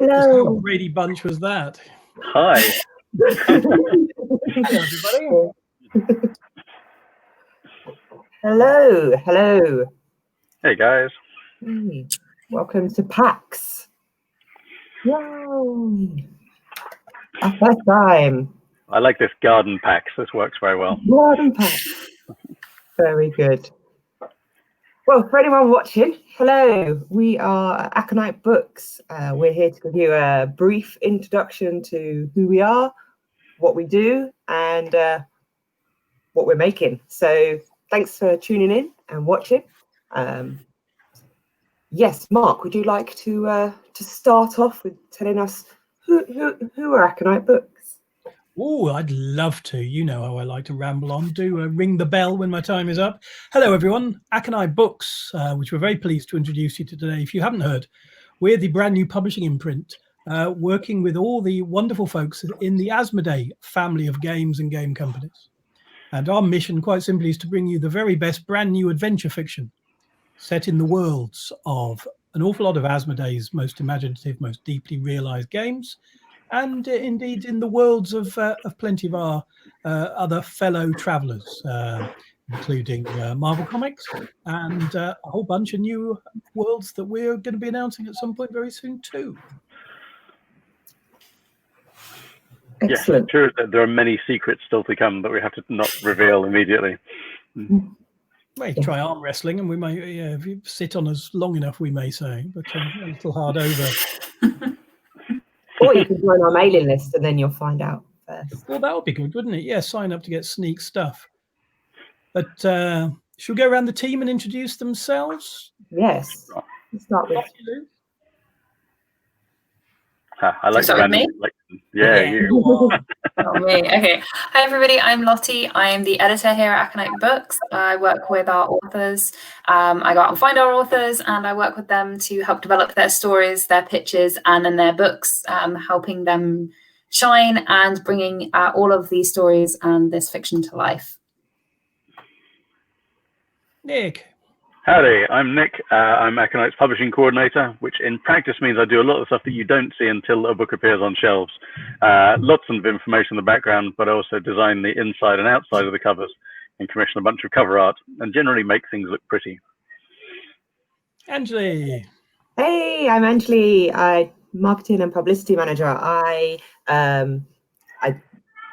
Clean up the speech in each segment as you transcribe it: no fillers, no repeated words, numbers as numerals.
Hello. Just how Brady Bunch was that? Hi. Hello, everybody. Hello. Hey, guys. Hey. Welcome to PAX. Yay. Our first time. I like this garden PAX. This works very well. Garden PAX. Very good. Well, for anyone watching, hello. We are Aconyte Books. We're here to give you a brief introduction to who we are, what we do, and what we're making. So thanks for tuning in and watching. Yes, Marc, would you like to start off with telling us who are Aconyte Books? Oh, I'd love to. You know how I like to ramble on. Do ring the bell when my time is up. Hello, everyone. Aconyte Books, which we're very pleased to introduce you to today. If you haven't heard, we're the brand new publishing imprint, working with all the wonderful folks in the Asmodee family of games and game companies. And our mission, quite simply, is to bring you the very best brand new adventure fiction set in the worlds of an awful lot of Asmodee's most imaginative, most deeply realized games, and indeed in the worlds of plenty of our other fellow travelers, including Marvel Comics and a whole bunch of new worlds that we're going to be announcing at some point very soon too. Excellent. Yes, true. There are many secrets still to come that we have to not reveal immediately. Well, you try arm wrestling, and we may, if you sit on us long enough, we may say, but a little hard over. Or you can join our mailing list and then you'll find out first. Well, that would be good, wouldn't it? Yeah, sign up to get sneak stuff. But should we go around the team and introduce themselves? Yes. Let's start with I like Start with me? Yeah, you. Oh, me. Okay. Hi, everybody. I'm Lottie. I'm the editor here at Aconyte Books. I work with our authors. I go out and find our authors, and I work with them to help develop their stories, their pitches, and then their books, helping them shine and bringing all of these stories and this fiction to life. Nick. Howdy, I'm Nick. I'm Aconyte's publishing coordinator, which in practice means I do a lot of stuff that you don't see until a book appears on shelves. Lots of information in the background, but I also design the inside and outside of the covers and commission a bunch of cover art and generally make things look pretty. Anjuli. Hey, I'm Anjuli. I'm marketing and publicity manager. I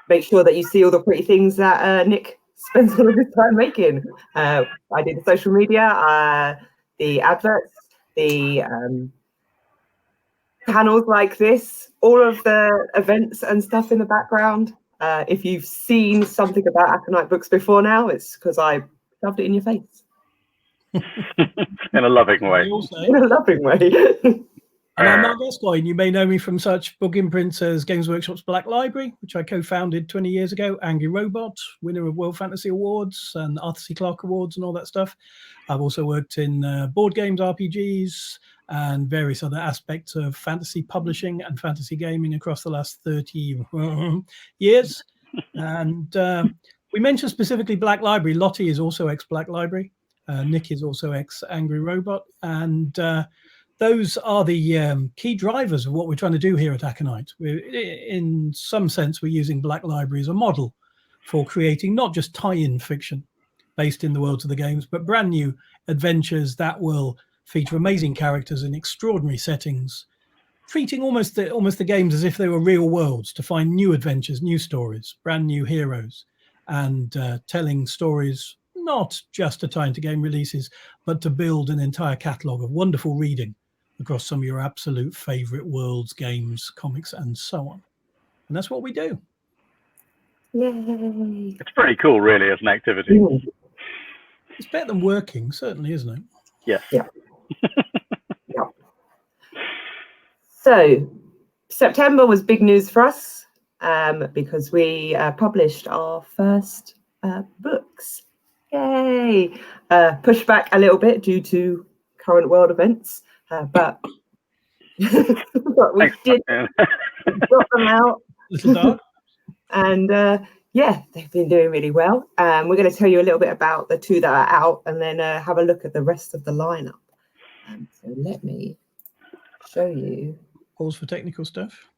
make sure that you see all the pretty things that Nick spends all of his time making. I do the social media, the adverts, the panels like this, all of the events and stuff in the background. If you've seen something about Aconyte Books before now, it's because I shoved it in your face. In a loving way. In a loving way. And I'm Marc Gascoigne. You may know me from such book imprints as Games Workshop's Black Library, which I co-founded 20 years ago, Angry Robot, winner of World Fantasy Awards and Arthur C. Clarke Awards and all that stuff. I've also worked in board games, RPGs, and various other aspects of fantasy publishing and fantasy gaming across the last 30 years. And we mentioned specifically Black Library. Lottie is also ex-Black Library. Nick is also ex-Angry Robot. And those are the key drivers of what we're trying to do here at Aconyte. In some sense, we're using Black Library as a model for creating not just tie-in fiction based in the worlds of the games, but brand new adventures that will feature amazing characters in extraordinary settings, treating almost the games as if they were real worlds, to find new adventures, new stories, brand new heroes, and telling stories not just to tie into game releases, but to build an entire catalogue of wonderful reading across some of your absolute favorite worlds, games, comics, and so on. And that's what we do. Yay. It's pretty cool, really, as an activity. It's better than working, certainly, isn't it? Yes. Yeah. Yeah. So September was big news for us because we published our first books. Yay. Pushed back a little bit due to current world events. But we did got them out. Little dark. And yeah, they've been doing really well. We're going to tell you a little bit about the two that are out and then have a look at the rest of the lineup. So let me show you. Pause for technical stuff.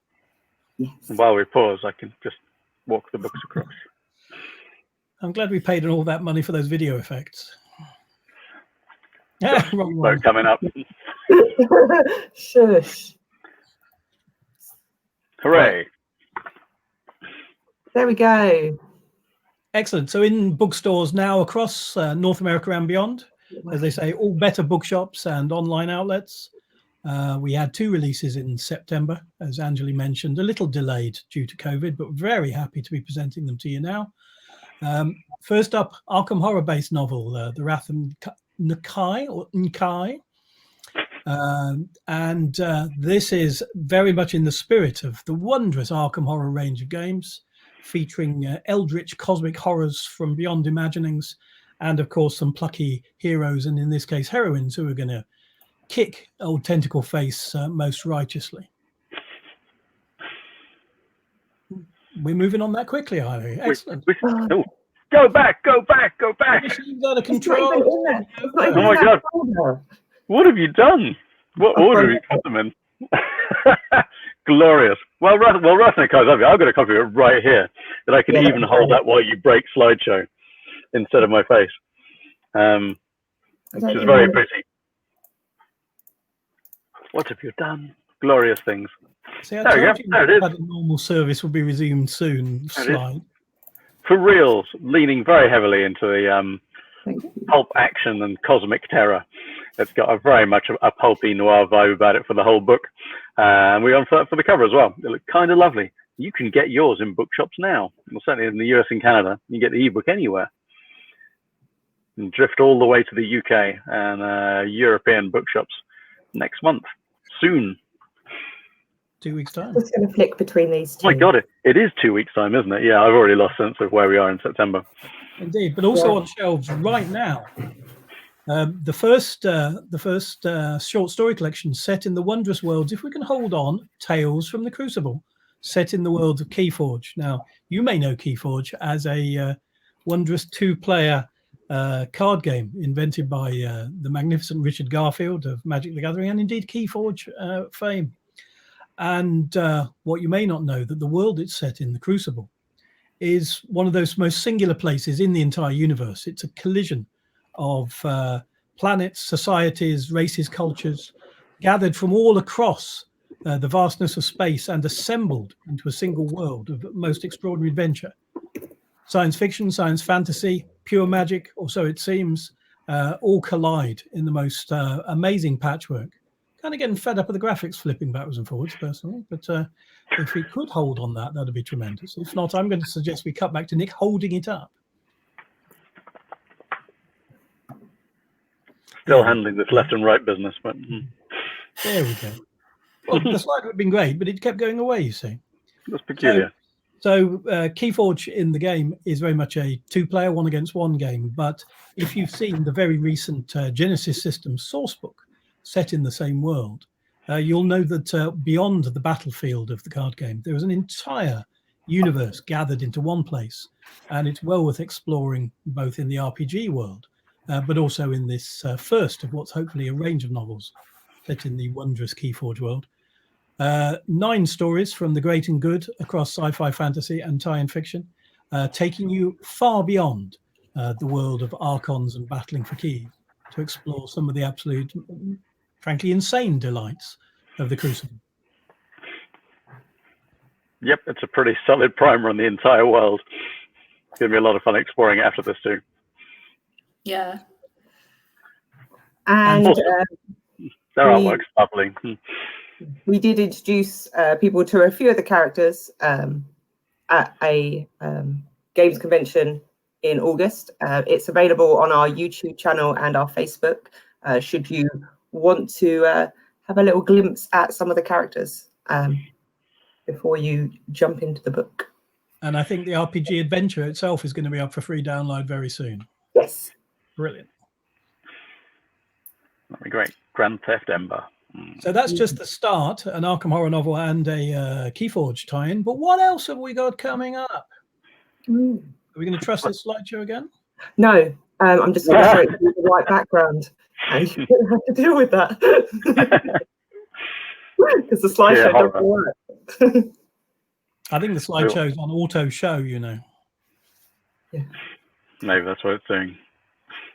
Yes. And while we pause, I can just walk the books across. I'm glad we paid all that money for those video effects. Wrong So one. coming up. Shush. Hooray. There we go. Excellent. So in bookstores now across North America and beyond, as they say, all better bookshops and online outlets. We had 2 releases in September, as Anjuli mentioned, a little delayed due to COVID, but very happy to be presenting them to you now. First up, Arkham Horror-based novel, The Wrath of Nkai. This is very much in the spirit of the wondrous Arkham Horror range of games, featuring eldritch cosmic horrors from beyond imaginings, and of course some plucky heroes, and in this case heroines, who are going to kick old Tentacle Face most righteously. We're moving on that quickly, are we? Excellent. Oh, go back, go back, go back. It's out of It's not even control. in there. It's not even Oh in my that God. folder. What have you done? What order have you put them in? Glorious. Well, Rathnakai's lovely. I've got a copy of it right here that I can Yeah, even hold that while you break slideshow instead of my face, which is very pretty. What have you done? Glorious things. See, I There we told go. you There it is. that the normal service will be resumed soon. There it is. Slide. For reals, leaning very heavily into the Thank you. pulp action and cosmic terror. It's got a very much a pulpy noir vibe about it for the whole book. And we're on for the cover as well. It looked kind of lovely. You can get yours in bookshops now. Well, certainly in the US and Canada, you can get the ebook anywhere. And drift all the way to the UK and European bookshops next month, soon. 2 weeks' time. Just going to flick between these two. Oh my God, it is 2 weeks' time, isn't it? Yeah, I've already lost sense of where we are in September. Indeed, but also Yeah. on shelves right now. The first short story collection set in the wondrous worlds, if we can hold on, Tales from the Crucible, set in the world of Keyforge. Now, you may know Keyforge as a wondrous 2-player card game invented by the magnificent Richard Garfield of Magic the Gathering, and indeed Keyforge fame. And what you may not know, that the world it's set in, the Crucible, is one of those most singular places in the entire universe. It's a collision of planets, societies, races, cultures, gathered from all across the vastness of space and assembled into a single world of most extraordinary adventure. Science fiction, science fantasy, pure magic, or so it seems, all collide in the most amazing patchwork. Kind of getting fed up with the graphics flipping backwards and forwards, personally, but if we could hold on that, that'd be tremendous. If not, I'm going to suggest we cut back to Nick holding it up. Still handling this left and right business, but There we go. Well, the slide would have been great, but it kept going away, you see. that's peculiar. So Keyforge in the game is very much a 2-player, 1-against-1 game. But if you've seen the very recent Genesis Systems sourcebook set in the same world, you'll know that beyond the battlefield of the card game, there is an entire universe gathered into one place. And it's well worth exploring both in the RPG world, but also in this first of what's hopefully a range of novels set in the wondrous Keyforge world. 9 stories from the great and good across sci-fi, fantasy, and tie-in fiction, taking you far beyond the world of archons and battling for keys to explore some of the absolute, frankly, insane delights of the Crucible. Yep, it's a pretty solid primer on the entire world. It's going to be a lot of fun exploring it after this too. Yeah. And Their artwork's lovely. we did introduce people to a few of the characters at a games convention in August. It's available on our YouTube channel and our Facebook, should you want to have a little glimpse at some of the characters before you jump into the book. And I think the RPG adventure itself is going to be up for free download very soon. Yes. Brilliant. That'd be great. Grand Theft Ember. So that's just the start, an Arkham Horror novel and a Keyforge tie-in. But what else have we got coming up? Are we going to trust this slideshow again? No, I'm just going to show it with the right background, and you don't have to deal with that. because the slideshow doesn't work. I think the slideshow's on auto show, you know. Yeah. Maybe that's what it's doing.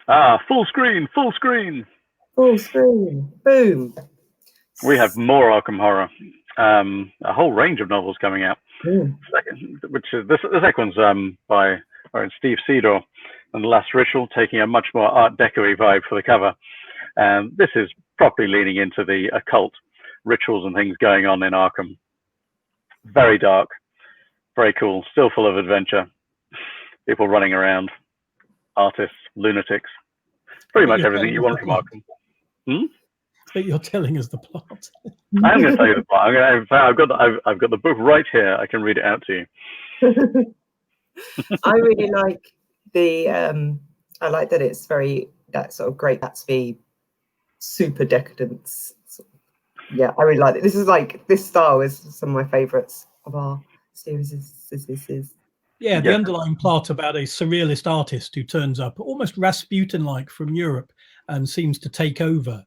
Ah, full screen, full screen. Full screen. Boom. We have more Arkham Horror. A whole range of novels coming out. Which is the second one's by Steve Seedor, and The Last Ritual, taking a much more Art Deco-y vibe for the cover. This is properly leaning into the occult rituals and things going on in Arkham. Very dark, very cool, still full of adventure. People running around, artists, lunatics, pretty much everything you want from Arkham. But you're telling us the plot. I'm going to tell you the plot. I've got the book right here. I can read it out to you. I really like the. I like that it's that sort of Great Gatsby, super decadence. Yeah, I really like it. This style is some of my favourites of our series. Yeah, the underlying plot about a surrealist artist who turns up almost Rasputin-like from Europe and seems to take over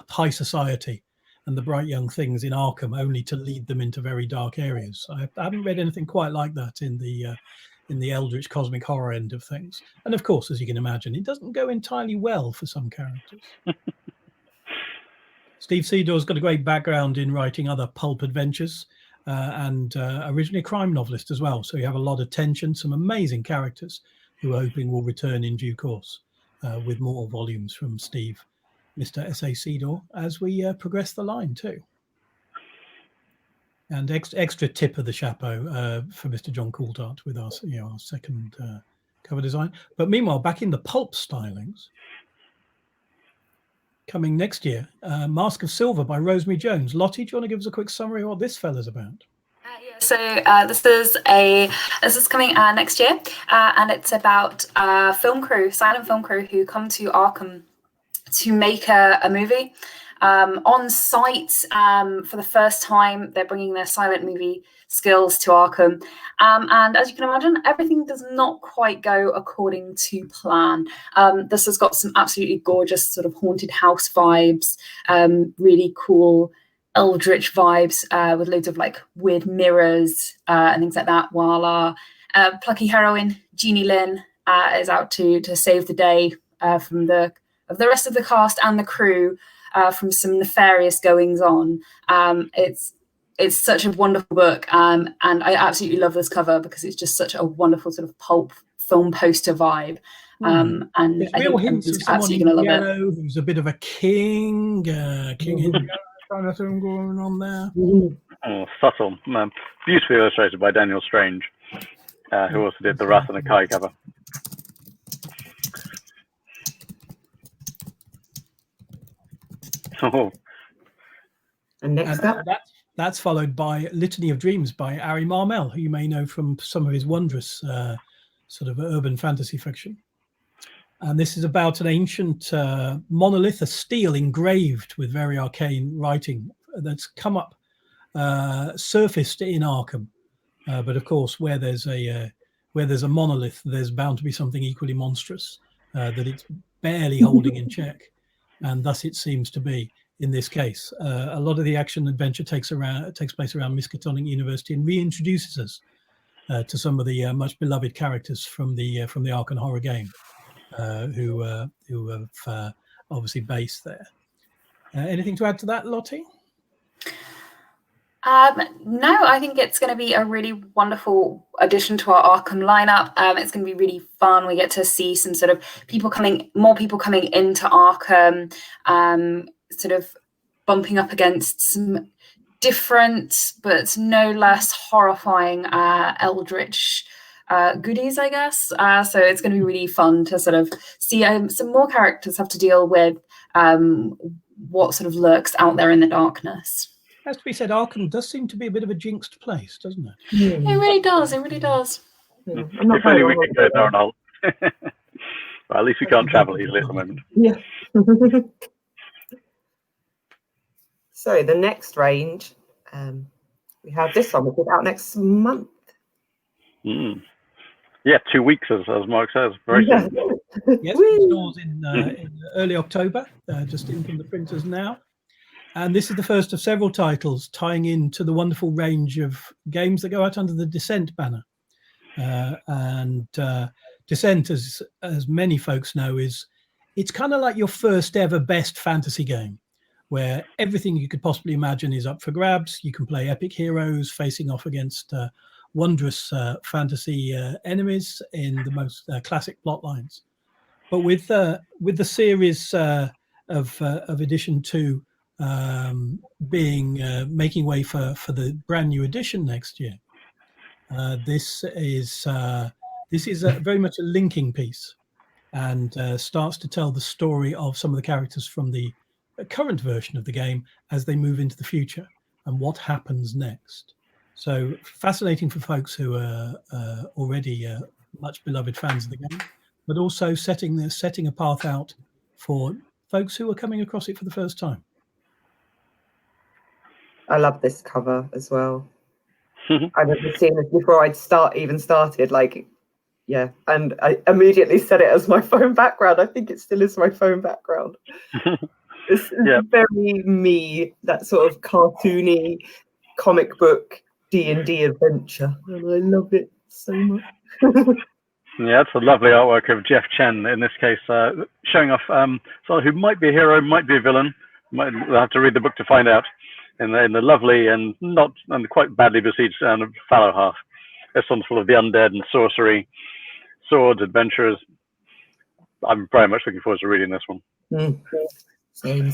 high society and the bright young things in Arkham, only to lead them into very dark areas. I haven't read anything quite like that in the eldritch cosmic horror end of things. And of course, as you can imagine, it doesn't go entirely well for some characters. Steve Seedor's got a great background in writing other pulp adventures, and originally a crime novelist as well. So you have a lot of tension, some amazing characters who we're hoping will return in due course with more volumes from Steve, Mr. S.A. Seedor, as we progress the line too. And extra tip of the chapeau for Mr. John Coulthard with our second cover design. But meanwhile, back in the pulp stylings, coming next year, Mask of Silver by Rosemary Jones. Lottie, do you want to give us a quick summary of what this fella's about? So this is coming next year, and it's about silent film crew who come to Arkham to make a movie. On site for the first time, they're bringing their silent movie skills to Arkham, and as you can imagine, everything does not quite go according to plan. This has got some absolutely gorgeous sort of haunted house vibes, really cool eldritch vibes with loads of like weird mirrors and things like that, while our plucky heroine Jeannie Lynn is out to save the day from the rest of the cast and the crew from some nefarious goings on. It's such a wonderful book, and I absolutely love this cover because it's just such a wonderful sort of pulp film poster vibe. And there's real hints of someone in yellow who's a bit of a king in kind of thing going on there. Oh, subtle. Beautifully illustrated by Daniel Strange, who also did the Wrath and the Kai cover. Oh. And next up, that's followed by Litany of Dreams by Ari Marmel, who you may know from some of his wondrous sort of urban fantasy fiction. And this is about an ancient monolith, a stele engraved with very arcane writing that's come up, surfaced in Arkham. But of course, where there's a monolith, there's bound to be something equally monstrous that it's barely holding in check. And thus it seems to be in this case. A lot of the action adventure takes place around Miskatonic University and reintroduces us to some of the much beloved characters from the Arkham Horror game. Who have obviously based there. Anything to add to that, Lottie? No, I think it's going to be a really wonderful addition to our Arkham lineup. It's going to be really fun. We get to see some sort of more people coming into Arkham, sort of bumping up against some different but no less horrifying eldritch goodies, I guess. So it's going to be really fun to sort of see some more characters have to deal with what sort of lurks out there in the darkness. Has to be said, Arkham does seem to be a bit of a jinxed place, doesn't it? It really does. It really does. Yeah. If only we could go there and all. Well, at least we can't travel easily at the moment. Yeah. So the next range, we have this one, which is out next month. Yeah, 2 weeks, as Marc says. Very soon. Yes, it stores in early October, just in from the printers now. And this is the first of several titles tying into the wonderful range of games that go out under the Descent banner. Descent, as many folks know, it's kind of like your first ever best fantasy game, where everything you could possibly imagine is up for grabs. You can play epic heroes facing off against wondrous fantasy enemies in the most classic plot lines. But with the series of edition 2 making way for the brand new edition next year, this is very much a linking piece, and starts to tell the story of some of the characters from the current version of the game as they move into the future and what happens next. So fascinating for folks who are already much beloved fans of the game, but also setting a path out for folks who are coming across it for the first time. I love this cover as well. I've never seen this before I'd even started. Like, yeah, and I immediately set it as my phone background. I think it still is my phone background. It's very me, that sort of cartoony comic book D&D adventure, and I love it so much. Yeah, it's a lovely artwork of Jeff Chen in this case, showing off someone who might be a hero, might be a villain. We'll have to read the book to find out. In the lovely and quite badly besieged fallow half. This one's full of the undead and sorcery, swords, adventurers. I'm very much looking forward to reading this one. Same.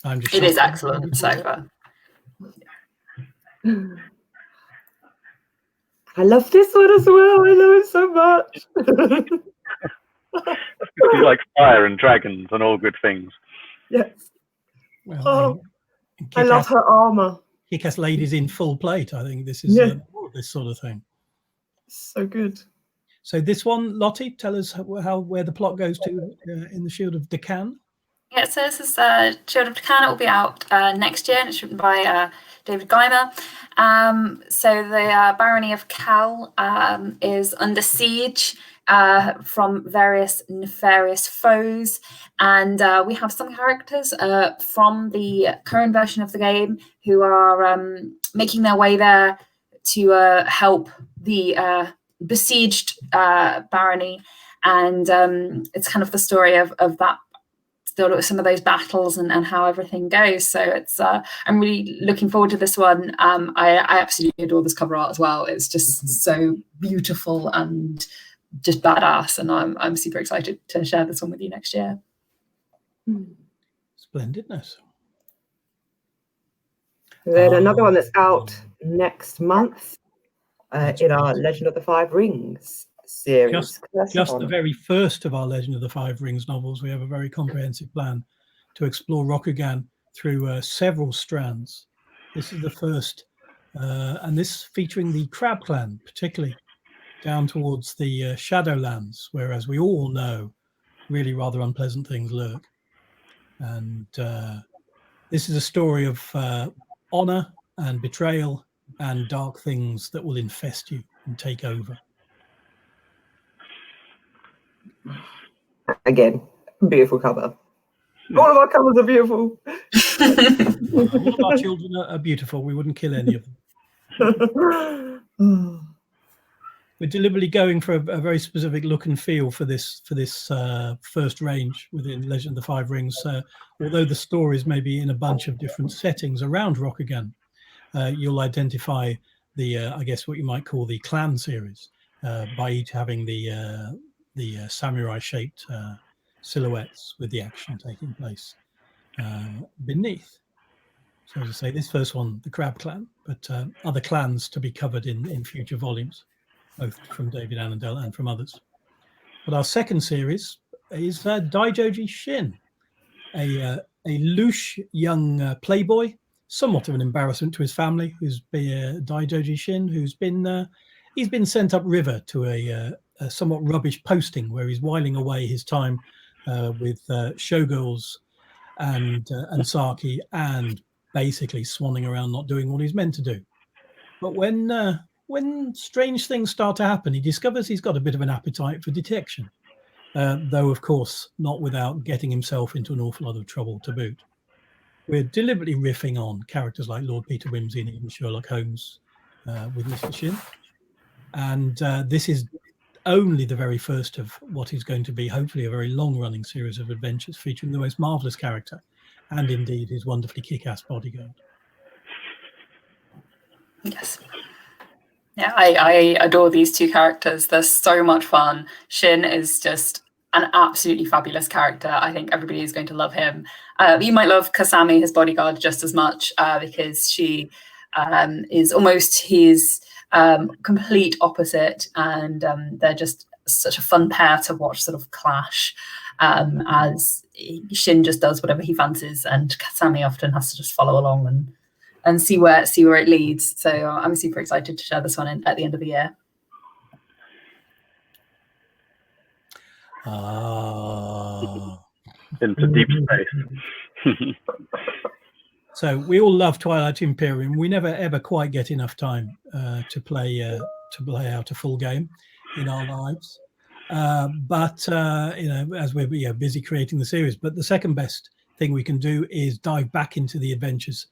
It is excellent so far. I love this one as well. I love it so much. It's like fire and dragons and all good things. Yes. Well, I love her armor. Kick-Ass ladies in full plate. I think this is this sort of thing. So good. So this one, Lottie, tell us where the plot goes to in the Shield of Deccan. Yeah, so this is Shield of Deccan. It will be out next year, and it's written by David Geimer. So the barony of Cal is under siege from various nefarious foes, and we have some characters from the current version of the game who are making their way there to help the besieged barony, and it's kind of the story of that, some of those battles and how everything goes. So it's I'm really looking forward to this one. I absolutely adore this cover art as well. It's just so beautiful and just badass, and I'm super excited to share this one with you next year. Splendidness. Then another one that's out next month in our Legend of the Five Rings series. Just the very first of our Legend of the Five Rings novels. We have a very comprehensive plan to explore Rokugan through several strands. This is the first, and this featuring the Crab Clan, particularly down towards the Shadowlands, where, as we all know, really rather unpleasant things lurk. And this is a story of honor and betrayal and dark things that will infest you and take over. Again, beautiful cover. All of our covers are beautiful. All of our children are beautiful. We wouldn't kill any of them. We're deliberately going for a very specific look and feel for this first range within Legend of the Five Rings. Although the stories may be in a bunch of different settings around Rokugan, you'll identify the I guess what you might call the clan series by each having the samurai-shaped silhouettes with the action taking place beneath. So as I say, this first one, the Crab Clan, but other clans to be covered in future volumes, both from David Annandale and from others. But our second series is Daijoji Shin, a louche young playboy, somewhat of an embarrassment to his family, who's been Daijoji Shin, who's been he's been sent upriver to a somewhat rubbish posting where he's whiling away his time with showgirls and Saki, and basically swanning around not doing what he's meant to do. But when strange things start to happen, he discovers he's got a bit of an appetite for detection, though of course not without getting himself into an awful lot of trouble to boot. we're deliberately riffing on characters like Lord Peter Wimsey and even Sherlock Holmes with Mr. Shin. And this is only the very first of what is going to be hopefully a very long-running series of adventures featuring the most marvelous character and indeed his wonderfully kick-ass bodyguard. Yes. Yeah, I adore these two characters. They're so much fun. Shin is just an absolutely fabulous character. I think everybody is going to love him. You might love Kasami, his bodyguard, just as much because she is almost his complete opposite, and they're just such a fun pair to watch sort of clash as Shin just does whatever he fancies, and Kasami often has to just follow along and see where it leads. So I'm super excited to share this one at the end of the year. Into deep space. So we all love Twilight Imperium. We never ever quite get enough time to play out a full game in our lives. But as we're busy creating the series, but the second best thing we can do is dive back into the adventures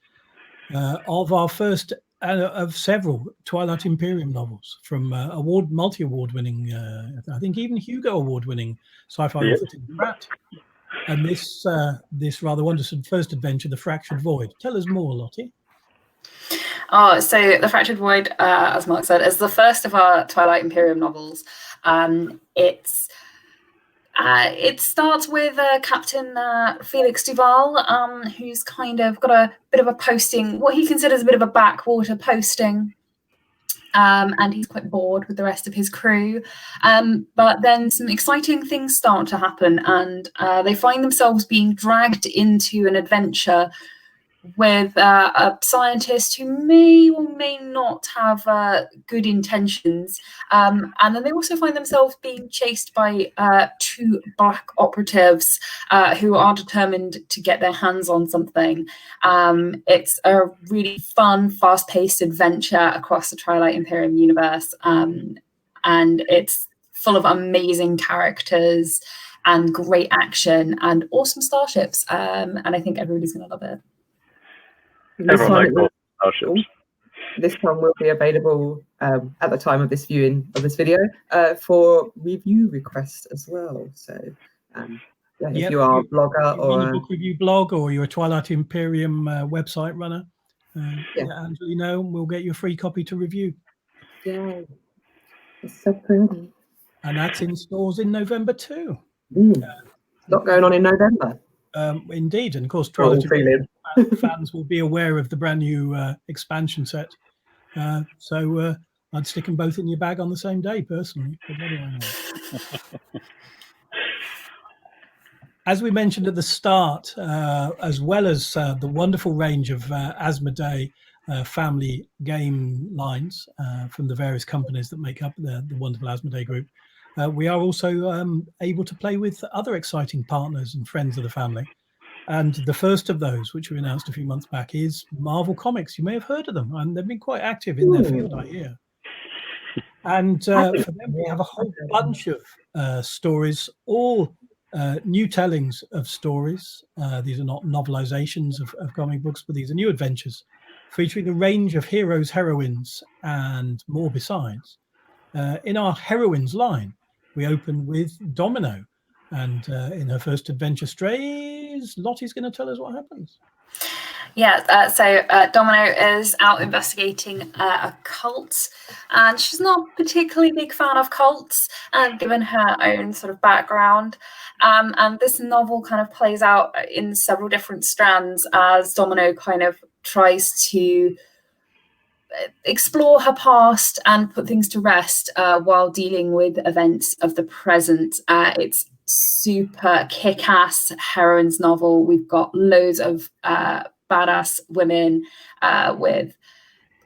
of our first of several Twilight Imperium novels from multi-award winning, I think even Hugo award winning sci-fi author Tim Pratt. And this rather wondrous first adventure, The Fractured Void. Tell us more, Lottie. Oh, so The Fractured Void, as Marc said, is the first of our Twilight Imperium novels. It starts with Captain Felix Duval, who's kind of got a bit of a posting, what he considers a bit of a backwater posting. And he's quite bored with the rest of his crew. But then some exciting things start to happen, and they find themselves being dragged into an adventure with a scientist who may or may not have good intentions. And then they also find themselves being chased by two black operatives who are determined to get their hands on something. It's a really fun, fast-paced adventure across the Twilight Imperium universe. And it's full of amazing characters and great action and awesome starships. And I think everybody's going to love it. This one will be available at the time of this viewing of this video for review requests as well. So if you are a blogger or a book review blog, or you're a Twilight Imperium website runner, let Anjuli know, and we'll get you a free copy to review. Yeah, it's so pretty. And that's in stores in November too. Lot going on in November. Indeed, and of course, Twilight fans will be aware of the brand new expansion set. So I'd stick them both in your bag on the same day, personally. But what do I know? As we mentioned at the start, as well as the wonderful range of Asmodee family game lines from the various companies that make up the wonderful Asmodee group, we are also able to play with other exciting partners and friends of the family. And the first of those, which we announced a few months back, is Marvel Comics. You may have heard of them, and they've been quite active in their field, I hear. And for them, we have a whole bunch of stories, all new tellings of stories. These are not novelizations of comic books, but these are new adventures featuring a range of heroes, heroines, and more besides. In our heroines line, we open with Domino. And in her first adventure, Strays, Lottie's going to tell us what happens. Yeah, so Domino is out investigating a cult, and she's not a particularly big fan of cults, given her own sort of background. And this novel kind of plays out in several different strands as Domino kind of tries to explore her past and put things to rest while dealing with events of the present. It's super kick-ass heroines novel. We've got loads of badass women with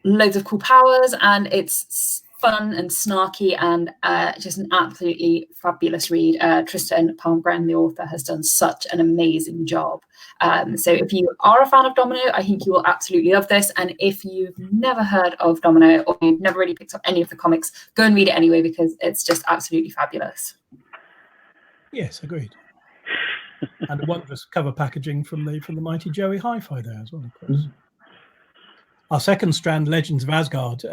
loads of cool powers, and it's fun and snarky and just an absolutely fabulous read. Tristan Palmgren, the author, has done such an amazing job. So if you are a fan of Domino, I think you will absolutely love this. And if you've never heard of Domino, or you've never really picked up any of the comics, go and read it anyway, because it's just absolutely fabulous. Yes, agreed. And the wondrous cover packaging from the mighty Joey Hi-Fi there as well, of course. Our second strand, Legends of Asgard,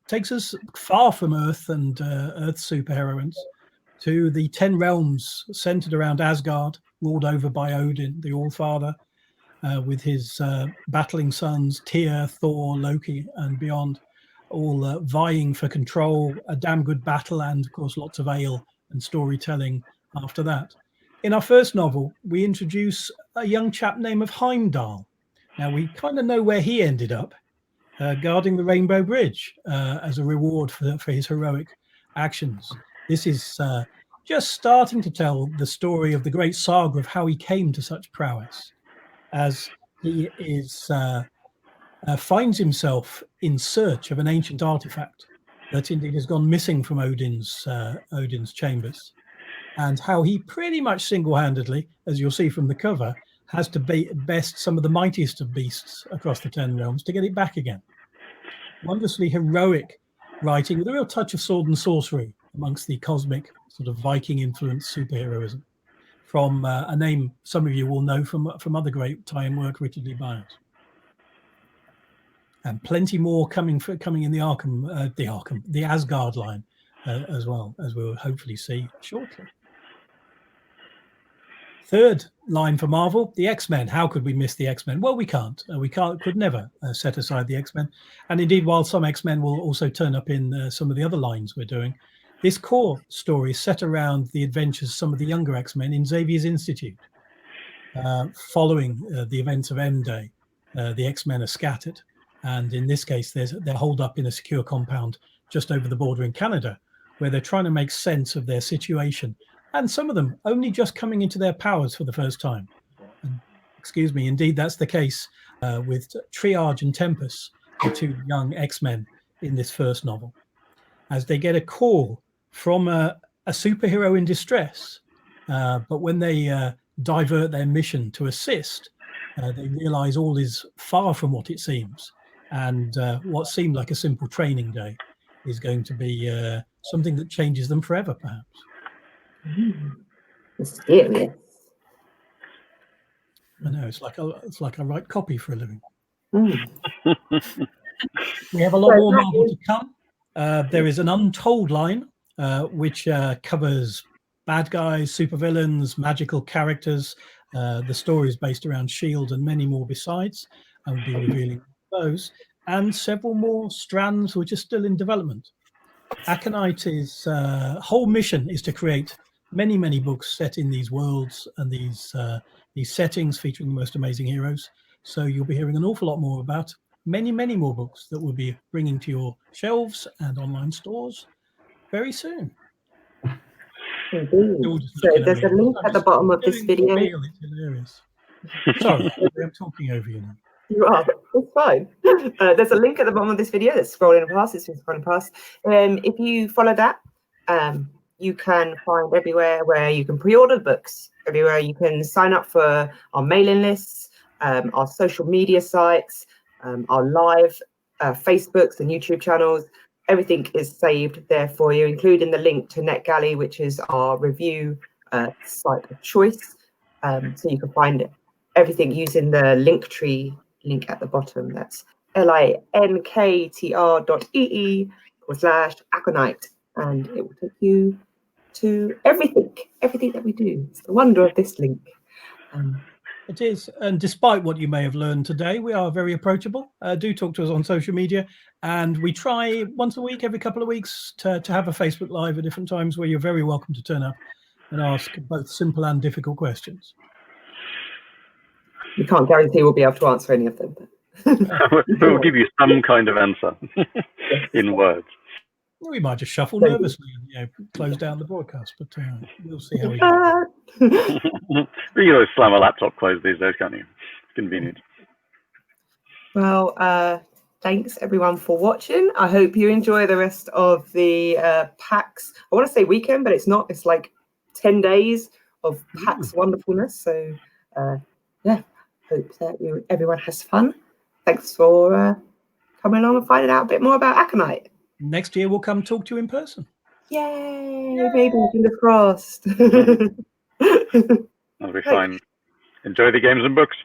takes us far from Earth and Earth's superheroines to the 10 realms centered around Asgard, ruled over by Odin, the All-Father, with his battling sons, Tyr, Thor, Loki, and beyond, all vying for control, a damn good battle, and of course lots of ale and storytelling after that. In our first novel, we introduce a young chap named of Heimdall. Now, we kind of know where he ended up, guarding the Rainbow Bridge as a reward for his heroic actions. This is just starting to tell the story of the great saga of how he came to such prowess, as he is finds himself in search of an ancient artifact that indeed has gone missing from Odin's chambers, and how he pretty much single-handedly, as you'll see from the cover, has to best some of the mightiest of beasts across the 10 realms to get it back again. Wondrously heroic writing with a real touch of sword and sorcery amongst the cosmic sort of Viking-influenced superheroism, from a name some of you will know from other great tie-in work, Richard Lee Byers. And plenty more coming in the Asgard line as well, as we'll hopefully see shortly. Third line for Marvel, the X-Men. How could we miss the X-Men? Well, we can't. Could never set aside the X-Men. And indeed, while some X-Men will also turn up in some of the other lines we're doing, this core story is set around the adventures of some of the younger X-Men in Xavier's Institute. Following the events of M-Day, the X-Men are scattered. And in this case, they're holed up in a secure compound just over the border in Canada, where they're trying to make sense of their situation. And some of them only just coming into their powers for the first time. And, excuse me, indeed, that's the case with Triage and Tempest, the two young X-Men in this first novel, as they get a call from a superhero in distress. But when they divert their mission to assist, they realize all is far from what it seems. And what seemed like a simple training day is going to be something that changes them forever, perhaps. Mysterious. I know, it's like I write copy for a living. We have a lot more Marvel to come. There is an Untold line, which covers bad guys, supervillains, magical characters. The story is based around S.H.I.E.L.D. and many more besides. I will be revealing those, and several more strands which are still in development. Aconyte's whole mission is to create many books set in these worlds and these settings featuring the most amazing heroes. So you'll be hearing an awful lot more about many more books that we'll be bringing to your shelves and online stores very soon. Indeed. So there's a link at the bottom of this video. It's hilarious. Sorry, I'm talking over you now. You are. It's fine. There's a link at the bottom of this video that's scrolling past. It's been scrolling past. If you follow that, you can find everywhere where you can pre-order books, everywhere you can sign up for our mailing lists, our social media sites, our live Facebooks and YouTube channels. Everything is saved there for you, including the link to NetGalley, which is our review site of choice. So you can find everything using the Linktree link at the bottom. That's linktr.ee/Aconyte, and it will take you to everything that we do. It's the wonder of this link. It is, and despite what you may have learned today, we are very approachable. Do talk to us on social media, and we try once a week, every couple of weeks, to have a Facebook Live at different times where you're very welcome to turn up and ask both simple and difficult questions. We can't guarantee we'll be able to answer any of them. But we'll give you some kind of answer in words. We might just shuffle nervously and close down the broadcast, but we'll see how we go. You can always slam a laptop closed these days, can't you? It's convenient. Well, thanks everyone for watching. I hope you enjoy the rest of the PAX. I want to say weekend, but it's not. It's like 10 days of PAX wonderfulness. So, yeah, hope that everyone has fun. Thanks for coming along and finding out a bit more about Aconyte. Next year, we'll come talk to you in person. Yay! Maybe, fingers crossed. That'll be Thanks. fine. Enjoy the games and books.